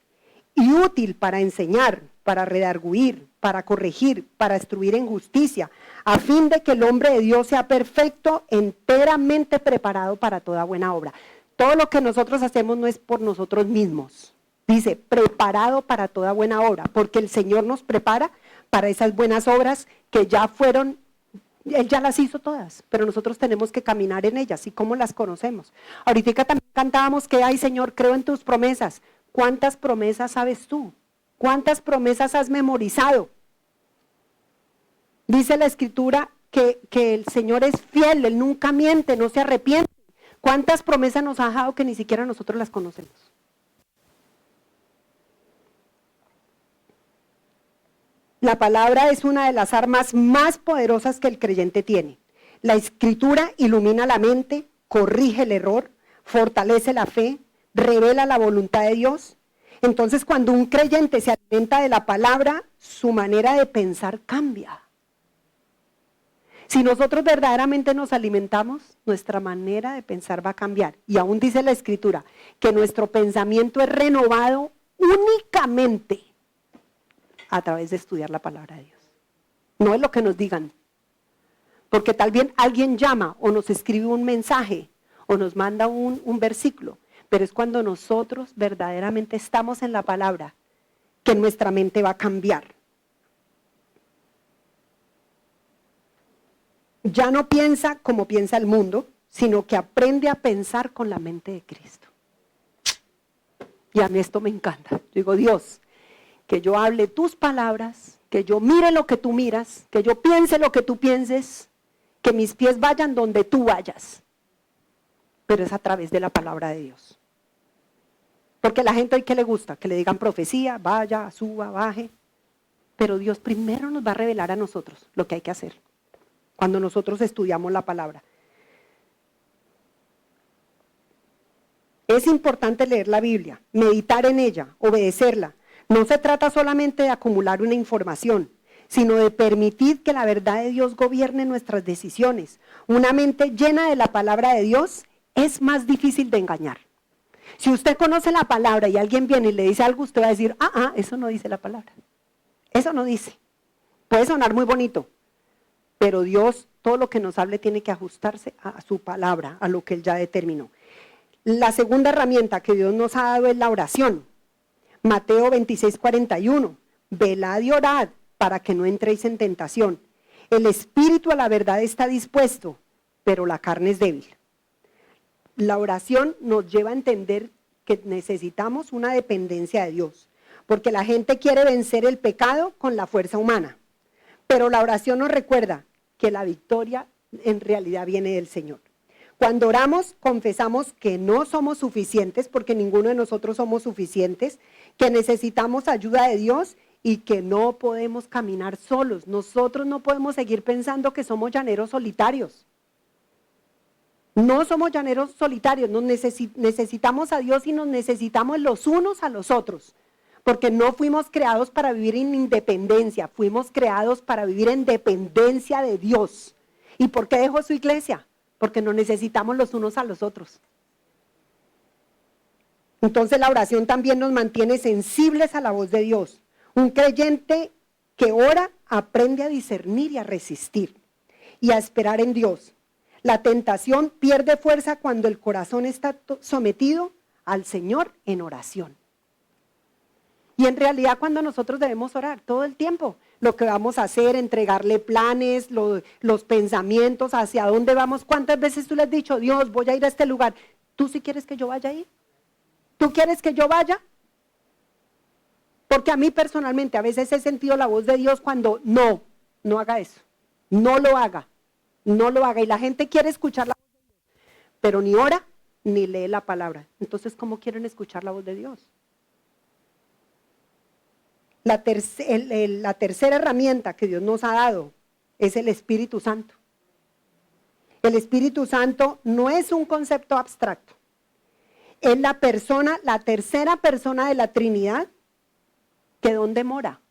y útil para enseñar, para redarguir, para corregir, para instruir en justicia, a fin de que el hombre de Dios sea perfecto, enteramente preparado para toda buena obra. Todo lo que nosotros hacemos no es por nosotros mismos. Dice, preparado para toda buena obra, porque el Señor nos prepara para esas buenas obras que ya fueron, Él ya las hizo todas, pero nosotros tenemos que caminar en ellas y cómo las conocemos. Ahorita también cantábamos que, ay Señor, creo en tus promesas. ¿Cuántas promesas sabes tú? ¿Cuántas promesas has memorizado? Dice la Escritura que el Señor es fiel, Él nunca miente, no se arrepiente. ¿Cuántas promesas nos ha dejado que ni siquiera nosotros las conocemos? La palabra es una de las armas más poderosas que el creyente tiene. La Escritura ilumina la mente, corrige el error, fortalece la fe, revela la voluntad de Dios. Entonces, cuando un creyente se alimenta de la palabra, su manera de pensar cambia. Si nosotros verdaderamente nos alimentamos, nuestra manera de pensar va a cambiar. Y aún dice la Escritura que nuestro pensamiento es renovado únicamente a través de estudiar la palabra de Dios. No es lo que nos digan. Porque tal vez alguien llama o nos escribe un mensaje o nos manda un versículo. Pero es cuando nosotros verdaderamente estamos en la palabra que nuestra mente va a cambiar. Ya no piensa como piensa el mundo, sino que aprende a pensar con la mente de Cristo. Y a mí esto me encanta. Yo digo, Dios, que yo hable tus palabras, que yo mire lo que tú miras, que yo piense lo que tú pienses, que mis pies vayan donde tú vayas. Pero es a través de la palabra de Dios. Porque a la gente hoy que le gusta, que le digan profecía, vaya, suba, baje. Pero Dios primero nos va a revelar a nosotros lo que hay que hacer cuando nosotros estudiamos la palabra. Es importante leer la Biblia, meditar en ella, obedecerla. No se trata solamente de acumular una información, sino de permitir que la verdad de Dios gobierne nuestras decisiones. Una mente llena de la palabra de Dios es más difícil de engañar. Si usted conoce la palabra y alguien viene y le dice algo, usted va a decir, eso no dice la palabra. Eso no dice. Puede sonar muy bonito, pero Dios, todo lo que nos hable tiene que ajustarse a su palabra, a lo que Él ya determinó. La segunda herramienta que Dios nos ha dado es la oración. Mateo 26:41. Velad y orad para que no entréis en tentación. El espíritu a la verdad está dispuesto, pero la carne es débil. La oración nos lleva a entender que necesitamos una dependencia de Dios, porque la gente quiere vencer el pecado con la fuerza humana, pero la oración nos recuerda que la victoria en realidad viene del Señor. Cuando oramos, confesamos que no somos suficientes, porque ninguno de nosotros somos suficientes, que necesitamos ayuda de Dios y que no podemos caminar solos. Nosotros no podemos seguir pensando que somos llaneros solitarios. No somos llaneros solitarios, necesitamos a Dios y nos necesitamos los unos a los otros, porque no fuimos creados para vivir en independencia, fuimos creados para vivir en dependencia de Dios. ¿Y por qué dejó su iglesia? Porque nos necesitamos los unos a los otros. Entonces la oración también nos mantiene sensibles a la voz de Dios. Un creyente que ora aprende a discernir y a resistir y a esperar en Dios. La tentación pierde fuerza cuando el corazón está sometido al Señor en oración. Y en realidad cuando nosotros debemos orar todo el tiempo, lo que vamos a hacer, entregarle planes, los pensamientos, hacia dónde vamos. ¿Cuántas veces tú le has dicho, Dios, voy a ir a este lugar? ¿Tú sí quieres que yo vaya ahí? ¿Tú quieres que yo vaya? Porque a mí personalmente a veces he sentido la voz de Dios cuando no haga eso, no lo haga. Y la gente quiere escuchar la voz de Dios, pero ni ora ni lee la palabra. Entonces, ¿cómo quieren escuchar la voz de Dios? La tercera herramienta que Dios nos ha dado es el Espíritu Santo. El Espíritu Santo no es un concepto abstracto. Es la tercera persona de la Trinidad, que ¿dónde mora?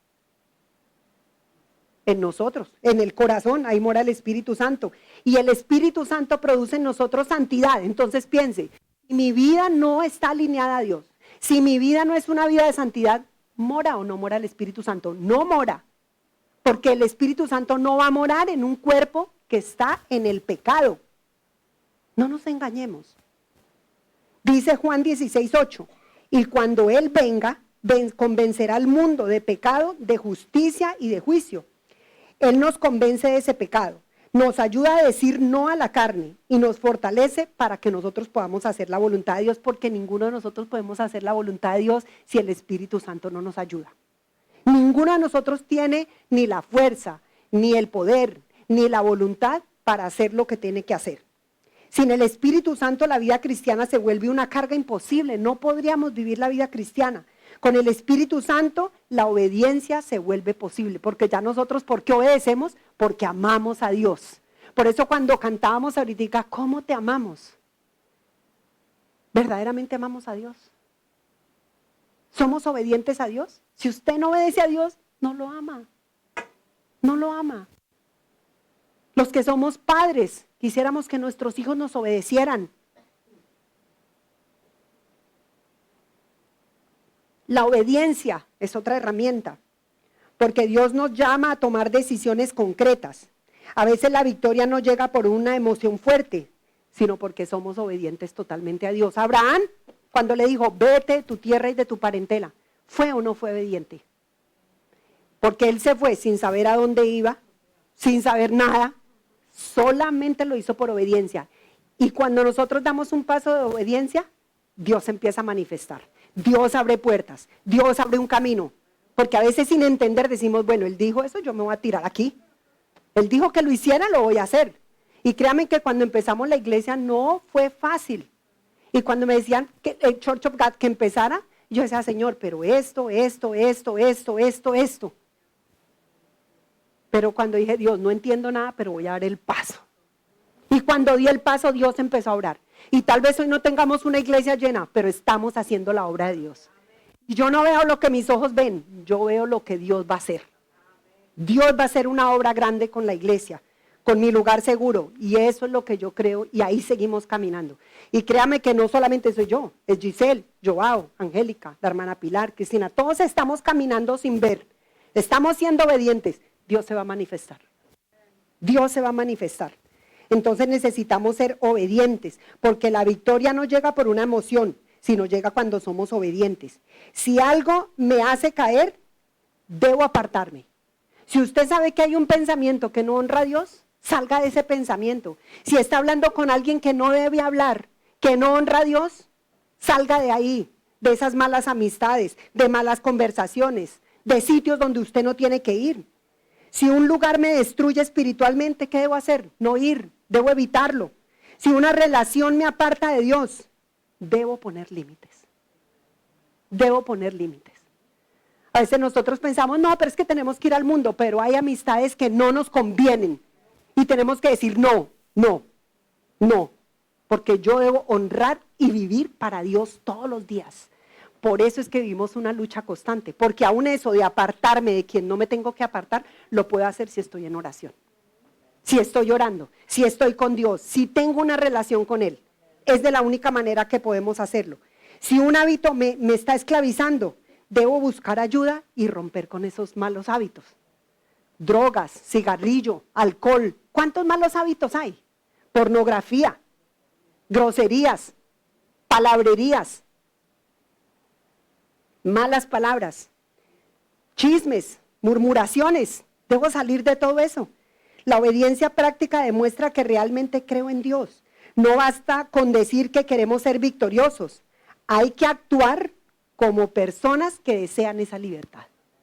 En nosotros, en el corazón, ahí mora el Espíritu Santo. Y el Espíritu Santo produce en nosotros santidad. Entonces piense, si mi vida no está alineada a Dios, si mi vida no es una vida de santidad, ¿mora o no mora el Espíritu Santo? No mora, porque el Espíritu Santo no va a morar en un cuerpo que está en el pecado. No nos engañemos. Dice Juan 16:8, y cuando Él venga, convencerá al mundo de pecado, de justicia y de juicio. Él nos convence de ese pecado, nos ayuda a decir no a la carne y nos fortalece para que nosotros podamos hacer la voluntad de Dios, porque ninguno de nosotros podemos hacer la voluntad de Dios si el Espíritu Santo no nos ayuda. Ninguno de nosotros tiene ni la fuerza, ni el poder, ni la voluntad para hacer lo que tiene que hacer. Sin el Espíritu Santo la vida cristiana se vuelve una carga imposible, no podríamos vivir la vida cristiana. Con el Espíritu Santo la obediencia se vuelve posible, porque ya nosotros, ¿por qué obedecemos? Porque amamos a Dios. Por eso cuando cantábamos ahorita, ¿cómo te amamos? ¿Verdaderamente amamos a Dios? ¿Somos obedientes a Dios? Si usted no obedece a Dios, no lo ama. No lo ama. Los que somos padres, quisiéramos que nuestros hijos nos obedecieran. La obediencia es otra herramienta, porque Dios nos llama a tomar decisiones concretas. A veces la victoria no llega por una emoción fuerte, sino porque somos obedientes totalmente a Dios. Abraham, cuando le dijo, vete de tu tierra y de tu parentela, ¿fue o no fue obediente? Porque él se fue sin saber a dónde iba, sin saber nada, solamente lo hizo por obediencia. Y cuando nosotros damos un paso de obediencia, Dios empieza a manifestar. Dios abre puertas, Dios abre un camino, porque a veces sin entender decimos, bueno, Él dijo eso, yo me voy a tirar aquí. Él dijo que lo hiciera, lo voy a hacer. Y créanme que cuando empezamos la iglesia no fue fácil. Y cuando me decían que el Church of God que empezara, yo decía, Señor, pero esto. Pero cuando dije, Dios, no entiendo nada, pero voy a dar el paso. Y cuando di el paso, Dios empezó a obrar. Y tal vez hoy no tengamos una iglesia llena, pero estamos haciendo la obra de Dios. Y yo no veo lo que mis ojos ven, yo veo lo que Dios va a hacer. Dios va a hacer una obra grande con la iglesia, con Mi Lugar Seguro. Y eso es lo que yo creo, y ahí seguimos caminando. Y créame que no solamente soy yo, es Giselle, Joao, Angélica, la hermana Pilar, Cristina. Todos estamos caminando sin ver. Estamos siendo obedientes. Dios se va a manifestar. Dios se va a manifestar. Entonces necesitamos ser obedientes, porque la victoria no llega por una emoción, sino llega cuando somos obedientes. Si algo me hace caer, debo apartarme. Si usted sabe que hay un pensamiento que no honra a Dios, salga de ese pensamiento. Si está hablando con alguien que no debe hablar, que no honra a Dios, salga de ahí, de esas malas amistades, de malas conversaciones, de sitios donde usted no tiene que ir. Si un lugar me destruye espiritualmente, ¿qué debo hacer? No ir, debo evitarlo. Si una relación me aparta de Dios, debo poner límites. Debo poner límites. A veces nosotros pensamos, no, pero es que tenemos que ir al mundo, pero hay amistades que no nos convienen. Y tenemos que decir, no, porque yo debo honrar y vivir para Dios todos los días. Por eso es que vivimos una lucha constante, porque aún eso de apartarme de quien no me tengo que apartar, lo puedo hacer si estoy en oración, si estoy orando, si estoy con Dios, si tengo una relación con Él. Es de la única manera que podemos hacerlo. Si un hábito me está esclavizando, debo buscar ayuda y romper con esos malos hábitos. Drogas, cigarrillo, alcohol. ¿Cuántos malos hábitos hay? Pornografía, groserías, palabrerías, malas palabras, chismes, murmuraciones. Debo salir de todo eso. La obediencia práctica demuestra que realmente creo en Dios. No basta con decir que queremos ser victoriosos. Hay que actuar como personas que desean esa libertad.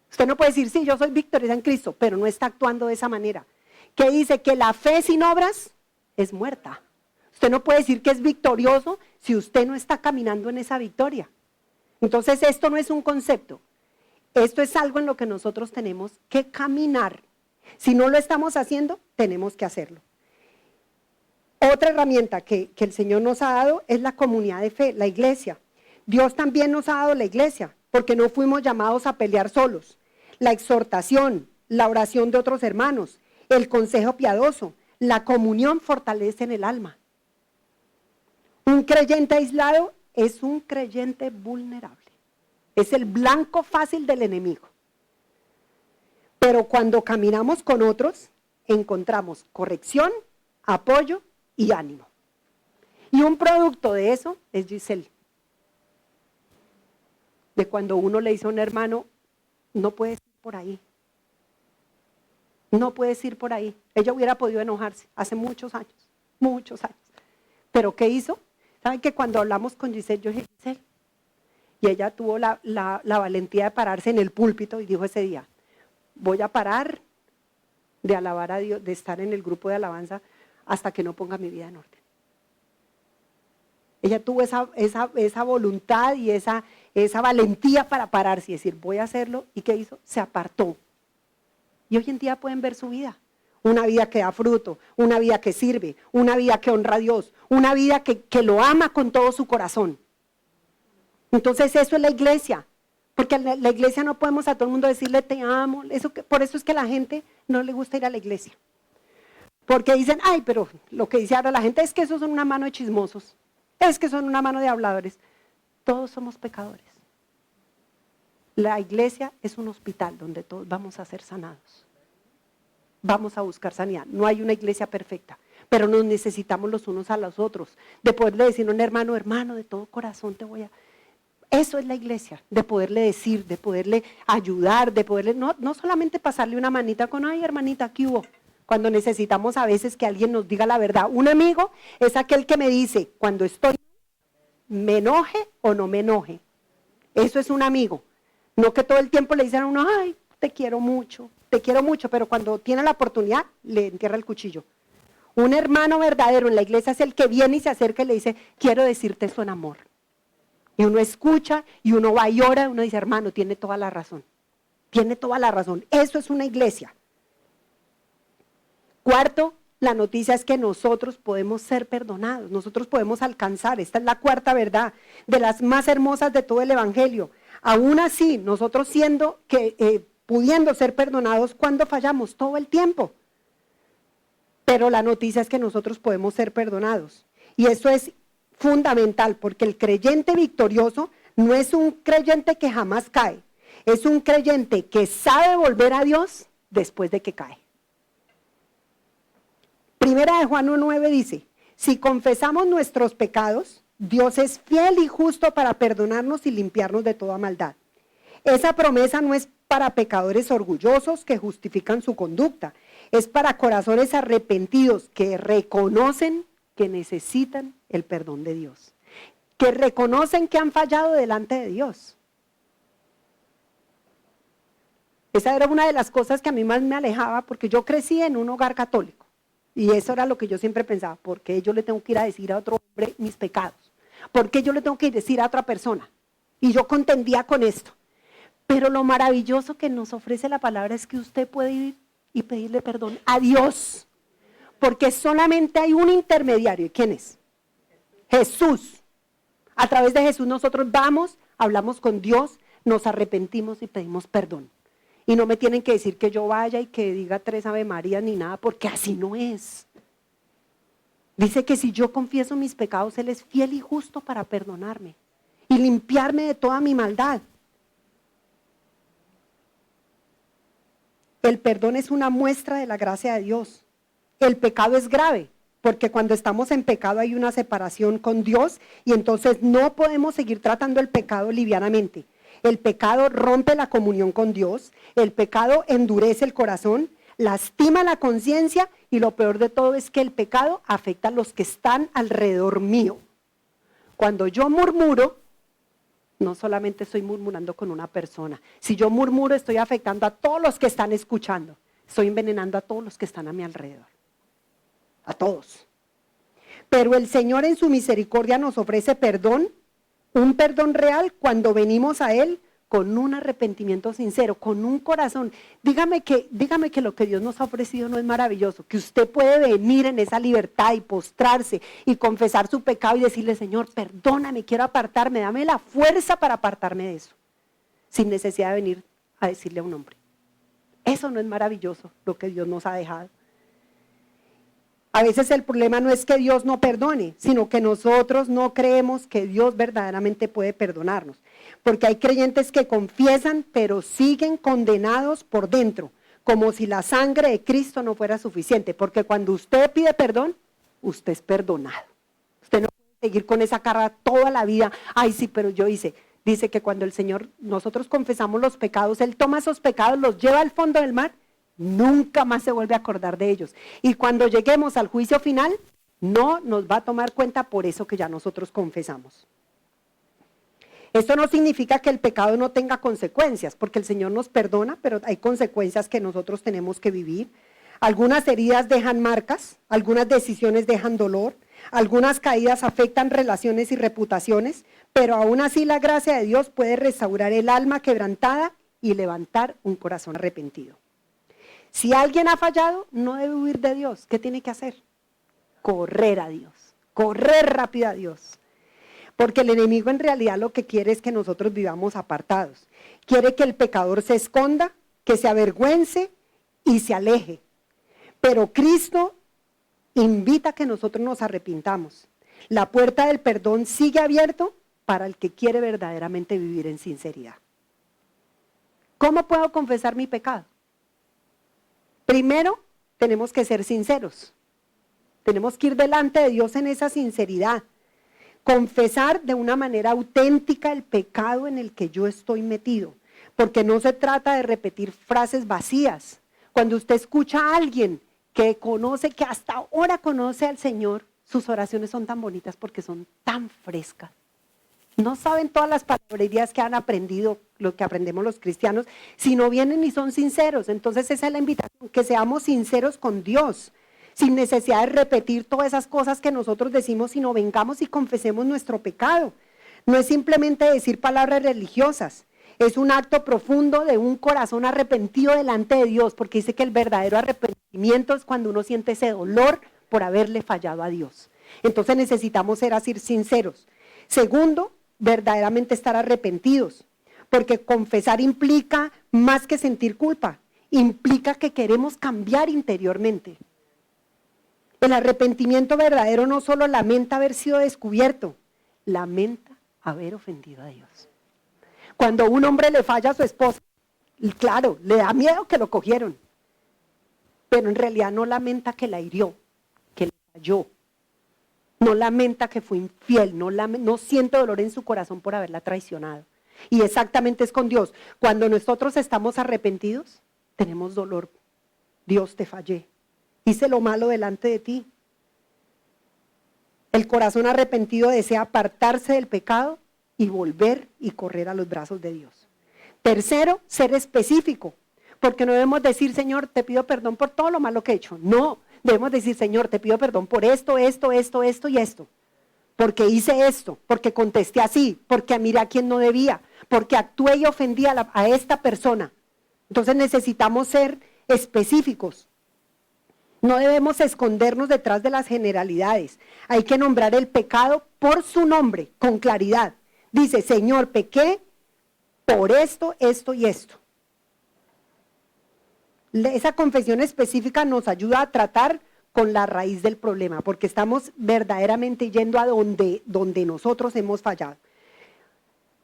Usted no puede decir, sí, yo soy victoriosa en Cristo, pero no está actuando de esa manera. Que dice que la fe sin obras es muerta. Usted no puede decir que es victorioso si usted no está caminando en esa victoria. Entonces esto no es un concepto. Esto es algo en lo que nosotros tenemos que caminar. Si no lo estamos haciendo, tenemos que hacerlo. Otra herramienta que el Señor nos ha dado es la comunidad de fe, la iglesia. Dios también nos ha dado la iglesia, porque no fuimos llamados a pelear solos. La exhortación, la oración de otros hermanos, el consejo piadoso, la comunión fortalecen el alma. Un creyente aislado es un creyente vulnerable. Es el blanco fácil del enemigo. Pero cuando caminamos con otros, encontramos corrección, apoyo y ánimo. Y un producto de eso es Giselle. De cuando uno le dice a un hermano, no puedes ir por ahí. No puedes ir por ahí. Ella hubiera podido enojarse hace muchos años. Pero ¿qué hizo? ¿Saben que cuando hablamos con Giselle, yo dije, Giselle? Y ella tuvo la valentía de pararse en el púlpito y dijo ese día, voy a parar de alabar a Dios, de estar en el grupo de alabanza hasta que no ponga mi vida en orden. Ella tuvo esa voluntad y esa valentía para pararse y decir, voy a hacerlo. ¿Y qué hizo? Se apartó. Y hoy en día pueden ver su vida. Una vida que da fruto, una vida que sirve, una vida que honra a Dios, una vida que lo ama con todo su corazón. Entonces eso es la iglesia. Porque en la iglesia no podemos a todo el mundo decirle te amo. Por eso es que a la gente no le gusta ir a la iglesia. Porque dicen, ay, pero lo que dice ahora la gente es que esos son una mano de chismosos. Es que son una mano de habladores. Todos somos pecadores. La iglesia es un hospital donde todos vamos a ser sanados. Vamos a buscar sanidad. No hay una iglesia perfecta, pero nos necesitamos los unos a los otros. De poderle decir a un hermano, hermano, de todo corazón te voy a... Eso es la iglesia, de poderle decir, de poderle ayudar, de poderle, no solamente pasarle una manita con, ay hermanita, ¿qué hubo? Cuando necesitamos a veces que alguien nos diga la verdad. Un amigo es aquel que me dice, cuando estoy, me enoje o no me enoje. Eso es un amigo. No que todo el tiempo le dicen a uno, ay, te quiero mucho, pero cuando tiene la oportunidad, le entierra el cuchillo. Un hermano verdadero en la iglesia es el que viene y se acerca y le dice, quiero decirte eso en amor. Y uno escucha y uno va y ora y uno dice, hermano, tiene toda la razón. Tiene toda la razón. Eso es una iglesia. Cuarto, la noticia es que nosotros podemos ser perdonados. Nosotros podemos alcanzar. Esta es la cuarta verdad, de las más hermosas de todo el evangelio. Aún así, nosotros pudiendo ser perdonados cuando fallamos todo el tiempo. Pero la noticia es que nosotros podemos ser perdonados. Y eso es fundamental, porque el creyente victorioso no es un creyente que jamás cae, es un creyente que sabe volver a Dios después de que cae. Primera de Juan 1:9 dice, si confesamos nuestros pecados, Dios es fiel y justo para perdonarnos y limpiarnos de toda maldad. Esa promesa no es para pecadores orgullosos que justifican su conducta, es para corazones arrepentidos que reconocen que necesitan el perdón de Dios, que reconocen que han fallado delante de Dios. Esa era una de las cosas que a mí más me alejaba, porque yo crecí en un hogar católico, y eso era lo que yo siempre pensaba, ¿por qué yo le tengo que ir a decir a otro hombre mis pecados? ¿Por qué yo le tengo que decir a otra persona? Y yo contendía con esto. Pero lo maravilloso que nos ofrece la palabra es que usted puede ir y pedirle perdón a Dios. Porque solamente hay un intermediario. ¿Y quién es? Jesús. A través de Jesús nosotros vamos, hablamos con Dios, nos arrepentimos y pedimos perdón. Y no me tienen que decir que yo vaya y que diga 3 Ave Marías ni nada, porque así no es. Dice que si yo confieso mis pecados, Él es fiel y justo para perdonarme y limpiarme de toda mi maldad. El perdón es una muestra de la gracia de Dios. El pecado es grave, porque cuando estamos en pecado hay una separación con Dios y entonces no podemos seguir tratando el pecado livianamente. El pecado rompe la comunión con Dios, el pecado endurece el corazón, lastima la conciencia y lo peor de todo es que el pecado afecta a los que están alrededor mío. Cuando yo murmuro, no solamente estoy murmurando con una persona. Si yo murmuro, estoy afectando a todos los que están escuchando. Estoy envenenando a todos los que están a mi alrededor. A todos. Pero el Señor en su misericordia nos ofrece perdón, un perdón real cuando venimos a Él con un arrepentimiento sincero, con un corazón. Dígame que lo que Dios nos ha ofrecido no es maravilloso, que usted puede venir en esa libertad y postrarse y confesar su pecado y decirle, Señor, perdóname, quiero apartarme, dame la fuerza para apartarme de eso, sin necesidad de venir a decirle a un hombre. Eso no es maravilloso, lo que Dios nos ha dejado. A veces el problema no es que Dios no perdone, sino que nosotros no creemos que Dios verdaderamente puede perdonarnos. Porque hay creyentes que confiesan, pero siguen condenados por dentro, como si la sangre de Cristo no fuera suficiente. Porque cuando usted pide perdón, usted es perdonado. Usted no puede seguir con esa cara toda la vida. Ay, sí, pero yo hice. Dice que cuando el Señor, nosotros confesamos los pecados, Él toma esos pecados, los lleva al fondo del mar, nunca más se vuelve a acordar de ellos. Y cuando lleguemos al juicio final, no nos va a tomar cuenta por eso que ya nosotros confesamos. Esto no significa que el pecado no tenga consecuencias, porque el Señor nos perdona, pero hay consecuencias que nosotros tenemos que vivir. Algunas heridas dejan marcas, algunas decisiones dejan dolor, algunas caídas afectan relaciones y reputaciones, pero aún así la gracia de Dios puede restaurar el alma quebrantada y levantar un corazón arrepentido. Si alguien ha fallado, no debe huir de Dios. ¿Qué tiene que hacer? Correr a Dios, correr rápido a Dios. Porque el enemigo en realidad lo que quiere es que nosotros vivamos apartados. Quiere que el pecador se esconda, que se avergüence y se aleje. Pero Cristo invita a que nosotros nos arrepintamos. La puerta del perdón sigue abierta para el que quiere verdaderamente vivir en sinceridad. ¿Cómo puedo confesar mi pecado? Primero, tenemos que ser sinceros. Tenemos que ir delante de Dios en esa sinceridad. Confesar de una manera auténtica el pecado en el que yo estoy metido. Porque no se trata de repetir frases vacías. Cuando usted escucha a alguien que conoce, que hasta ahora conoce al Señor, sus oraciones son tan bonitas porque son tan frescas. No saben todas las palabrerías que han aprendido, lo que aprendemos los cristianos, si no vienen y son sinceros. Entonces esa es la invitación, que seamos sinceros con Dios, sin necesidad de repetir todas esas cosas que nosotros decimos, sino vengamos y confesemos nuestro pecado. No es simplemente decir palabras religiosas, es un acto profundo de un corazón arrepentido delante de Dios, porque dice que el verdadero arrepentimiento es cuando uno siente ese dolor por haberle fallado a Dios. Entonces necesitamos ser así sinceros. Segundo, verdaderamente estar arrepentidos, porque confesar implica más que sentir culpa, implica que queremos cambiar interiormente. El arrepentimiento verdadero no solo lamenta haber sido descubierto, lamenta haber ofendido a Dios. Cuando un hombre le falla a su esposa, claro, le da miedo que lo cogieron, pero en realidad no lamenta que la hirió, que le falló. No lamenta que fue infiel, no siente dolor en su corazón por haberla traicionado. Y exactamente es con Dios. Cuando nosotros estamos arrepentidos, tenemos dolor. Dios, te fallé. Hice lo malo delante de ti. El corazón arrepentido desea apartarse del pecado y volver y correr a los brazos de Dios. Tercero, ser específico. Porque no debemos decir, Señor, te pido perdón por todo lo malo que he hecho. No. Debemos decir, Señor, te pido perdón por esto y esto. Porque hice esto, porque contesté así, porque miré a quien no debía, porque actué y ofendí a esta persona. Entonces necesitamos ser específicos. No debemos escondernos detrás de las generalidades. Hay que nombrar el pecado por su nombre, con claridad. Dice, Señor, pequé por esto, esto y esto. Esa confesión específica nos ayuda a tratar con la raíz del problema, porque estamos verdaderamente yendo a donde nosotros hemos fallado.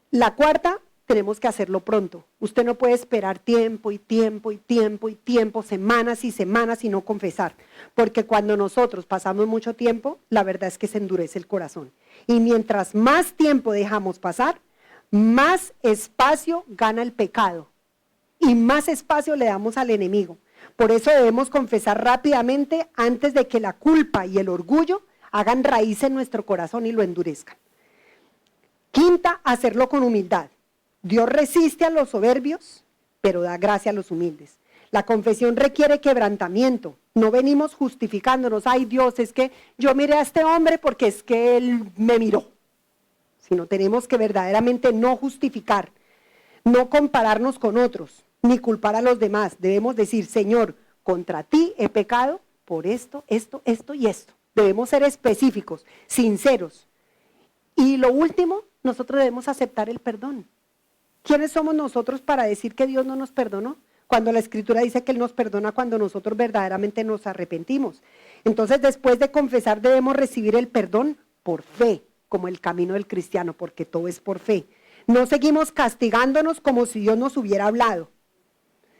La cuarta, tenemos que hacerlo pronto. Usted no puede esperar tiempo y tiempo y tiempo y tiempo, semanas y semanas y no confesar. Porque cuando nosotros pasamos mucho tiempo, la verdad es que se endurece el corazón. Y mientras más tiempo dejamos pasar, más espacio gana el pecado. Y más espacio le damos al enemigo. Por eso debemos confesar rápidamente antes de que la culpa y el orgullo hagan raíz en nuestro corazón y lo endurezcan. Quinta, hacerlo con humildad. Dios resiste a los soberbios, pero da gracia a los humildes. La confesión requiere quebrantamiento. No venimos justificándonos. Ay Dios, es que yo miré a este hombre porque es que él me miró. Sino tenemos que verdaderamente no justificar, no compararnos con otros, ni culpar a los demás. Debemos decir, Señor, contra ti he pecado por esto, esto, esto y esto. Debemos ser específicos, sinceros. Y lo último, nosotros debemos aceptar el perdón. ¿Quiénes somos nosotros para decir que Dios no nos perdonó? Cuando la Escritura dice que Él nos perdona cuando nosotros verdaderamente nos arrepentimos. Entonces, después de confesar, debemos recibir el perdón por fe, como el camino del cristiano, porque todo es por fe. No seguimos castigándonos como si Dios nos hubiera hablado,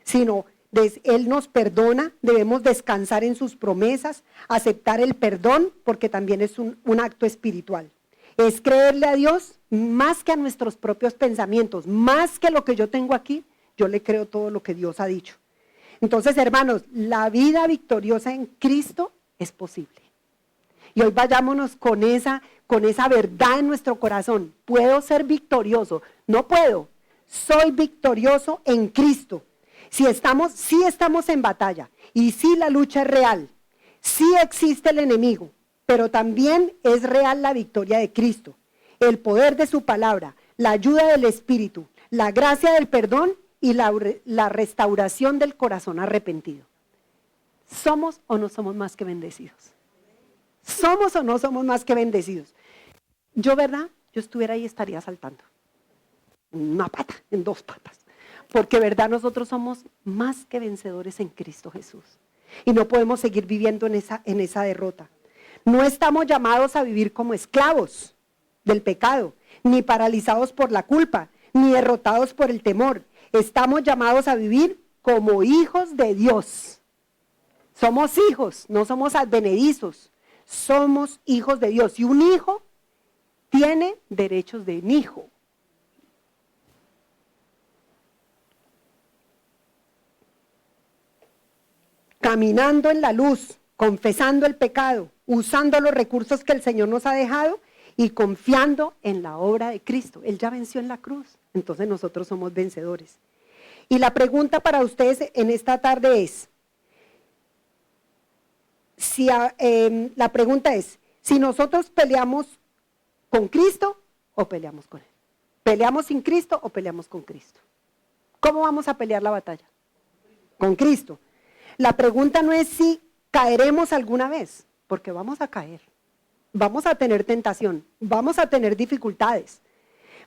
sino Él nos perdona, debemos descansar en sus promesas, aceptar el perdón, porque también es un acto espiritual. Es creerle a Dios más que a nuestros propios pensamientos, más que lo que yo tengo aquí, yo le creo todo lo que Dios ha dicho. Entonces, hermanos, la vida victoriosa en Cristo es posible. Y hoy vayámonos con esa verdad en nuestro corazón. Puedo ser victorioso, no puedo, soy victorioso en Cristo. Sí estamos en batalla y sí la lucha es real, sí existe el enemigo, pero también es real la victoria de Cristo, el poder de su palabra, la ayuda del Espíritu, la gracia del perdón y la restauración del corazón arrepentido. ¿Somos o no somos más que bendecidos? ¿Somos o no somos más que bendecidos? Yo, ¿verdad? Yo estuviera ahí y estaría saltando. En una pata, en dos patas. Porque, ¿verdad? Nosotros somos más que vencedores en Cristo Jesús. Y no podemos seguir viviendo en esa derrota. No estamos llamados a vivir como esclavos del pecado, ni paralizados por la culpa, ni derrotados por el temor. Estamos llamados a vivir como hijos de Dios. Somos hijos, no somos advenedizos. Somos hijos de Dios. Y un hijo tiene derechos de un hijo. Caminando en la luz, confesando el pecado, usando los recursos que el Señor nos ha dejado y confiando en la obra de Cristo. Él ya venció en la cruz, entonces nosotros somos vencedores. Y la pregunta para ustedes en esta tarde es, si nosotros peleamos con Cristo o peleamos con Él. ¿Peleamos sin Cristo o peleamos con Cristo? ¿Cómo vamos a pelear la batalla? Con Cristo. La pregunta no es si caeremos alguna vez, porque vamos a caer. Vamos a tener tentación, vamos a tener dificultades.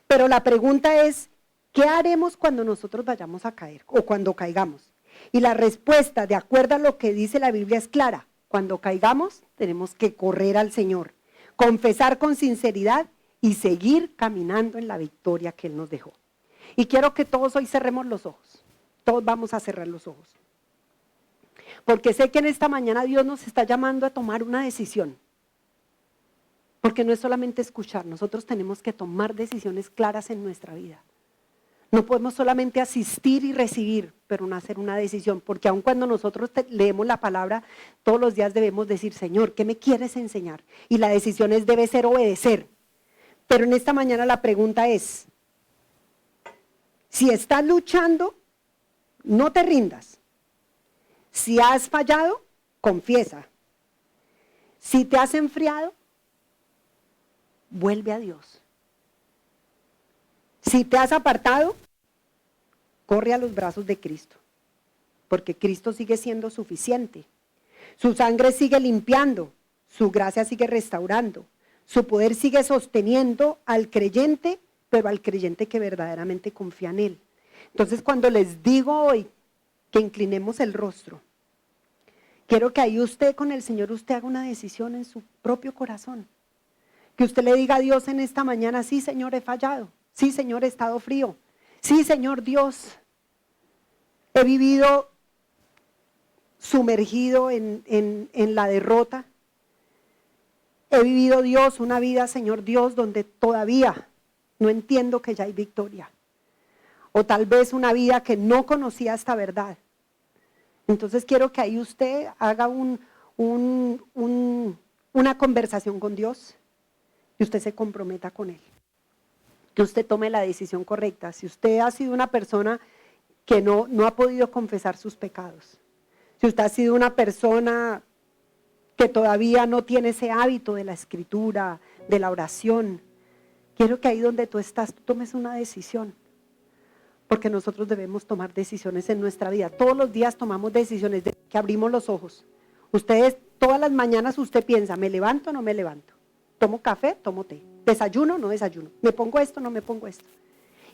Pero la pregunta es, ¿qué haremos cuando nosotros vayamos a caer o cuando caigamos? Y la respuesta, de acuerdo a lo que dice la Biblia, es clara. Cuando caigamos, tenemos que correr al Señor, confesar con sinceridad y seguir caminando en la victoria que Él nos dejó. Y quiero que todos hoy cerremos los ojos. Todos vamos a cerrar los ojos. Porque sé que en esta mañana Dios nos está llamando a tomar una decisión. Porque no es solamente escuchar, nosotros tenemos que tomar decisiones claras en nuestra vida. No podemos solamente asistir y recibir, pero no hacer una decisión, porque aun cuando nosotros leemos la palabra, todos los días debemos decir, Señor, ¿qué me quieres enseñar? Y la decisión debe ser obedecer. Pero en esta mañana la pregunta es, si estás luchando, no te rindas. Si has fallado, confiesa. Si te has enfriado, vuelve a Dios. Si te has apartado, corre a los brazos de Cristo, porque Cristo sigue siendo suficiente. Su sangre sigue limpiando, su gracia sigue restaurando, su poder sigue sosteniendo al creyente, pero al creyente que verdaderamente confía en Él. Entonces, cuando les digo hoy que inclinemos el rostro, quiero que ahí usted con el Señor, usted haga una decisión en su propio corazón. Que usted le diga a Dios en esta mañana, sí Señor, he fallado. Sí Señor, he estado frío. Sí, Señor Dios, he vivido sumergido en la derrota. He vivido, Dios, una vida, Señor Dios, donde todavía no entiendo que ya hay victoria. O tal vez una vida que no conocía esta verdad. Entonces quiero que ahí usted haga una conversación con Dios y usted se comprometa con Él. Que usted tome la decisión correcta. Si usted ha sido una persona que no ha podido confesar sus pecados, si usted ha sido una persona que todavía no tiene ese hábito de la escritura, de la oración, quiero que ahí donde tú estás, tú tomes una decisión. Porque nosotros debemos tomar decisiones en nuestra vida. Todos los días tomamos decisiones desde que abrimos los ojos. Ustedes, todas las mañanas usted piensa, ¿me levanto o no me levanto? ¿Tomo café? ¿Tomo té? ¿Desayuno o no desayuno? ¿Me pongo esto o no me pongo esto?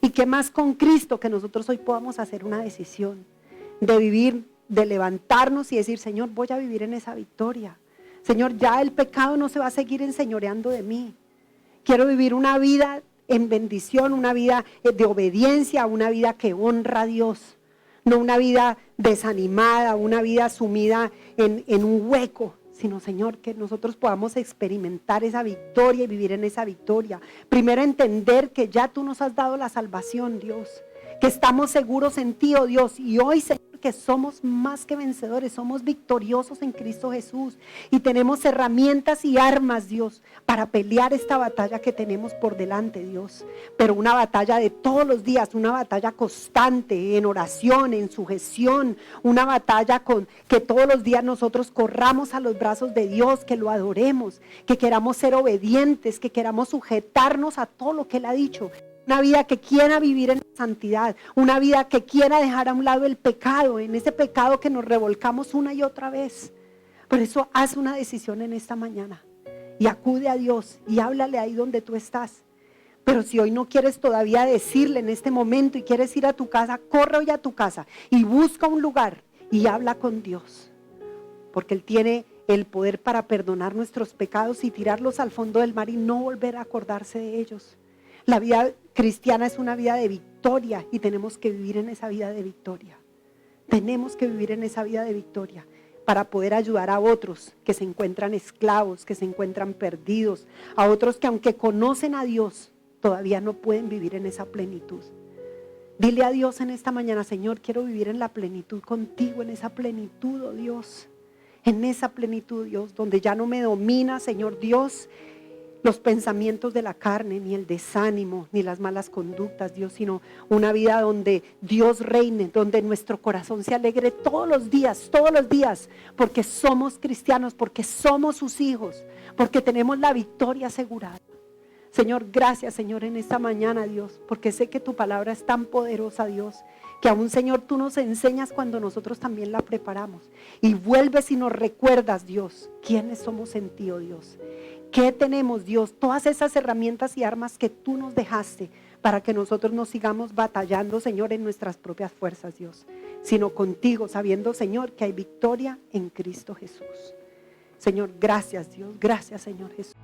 ¿Y qué más con Cristo que nosotros hoy podamos hacer una decisión de vivir, de levantarnos y decir, Señor, voy a vivir en esa victoria. Señor, ya el pecado no se va a seguir enseñoreando de mí. Quiero vivir una vida en bendición, una vida de obediencia, una vida que honra a Dios, no una vida desanimada, una vida sumida en un hueco, sino, Señor, que nosotros podamos experimentar esa victoria y vivir en esa victoria. Primero entender que ya tú nos has dado la salvación, Dios, que estamos seguros en ti, oh Dios, y hoy, Señor, que somos más que vencedores, somos victoriosos en Cristo Jesús y tenemos herramientas y armas, Dios, para pelear esta batalla que tenemos por delante, Dios, pero una batalla de todos los días, una batalla constante en oración, en sujeción, una batalla con que todos los días nosotros corramos a los brazos de Dios, que lo adoremos, que queramos ser obedientes, que queramos sujetarnos a todo lo que Él ha dicho. Una vida que quiera vivir en santidad, una vida que quiera dejar a un lado el pecado, en ese pecado que nos revolcamos una y otra vez. Por eso haz una decisión en esta mañana y acude a Dios y háblale ahí donde tú estás. Pero si hoy no quieres todavía decirle en este momento y quieres ir a tu casa, corre hoy a tu casa y busca un lugar y habla con Dios. Porque Él tiene el poder para perdonar nuestros pecados y tirarlos al fondo del mar y no volver a acordarse de ellos. La vida cristiana es una vida de victoria y tenemos que vivir en esa vida de victoria. Tenemos que vivir en esa vida de victoria para poder ayudar a otros que se encuentran esclavos, que se encuentran perdidos, a otros que aunque conocen a Dios, todavía no pueden vivir en esa plenitud. Dile a Dios en esta mañana, Señor, quiero vivir en la plenitud contigo, en esa plenitud, oh Dios, en esa plenitud, Dios, donde ya no me domina, Señor Dios, los pensamientos de la carne, ni el desánimo, ni las malas conductas, Dios, sino una vida donde Dios reine, donde nuestro corazón se alegre todos los días, porque somos cristianos, porque somos sus hijos, porque tenemos la victoria asegurada. Señor, gracias, Señor, en esta mañana, Dios, porque sé que tu palabra es tan poderosa, Dios, que aún, Señor, tú nos enseñas cuando nosotros también la preparamos. Y vuelves y nos recuerdas, Dios, quiénes somos en ti, oh Dios. ¿Qué tenemos, Dios? Todas esas herramientas y armas que tú nos dejaste para que nosotros no sigamos batallando, Señor, en nuestras propias fuerzas, Dios, sino contigo, sabiendo, Señor, que hay victoria en Cristo Jesús. Señor, gracias, Dios. Gracias, Señor Jesús.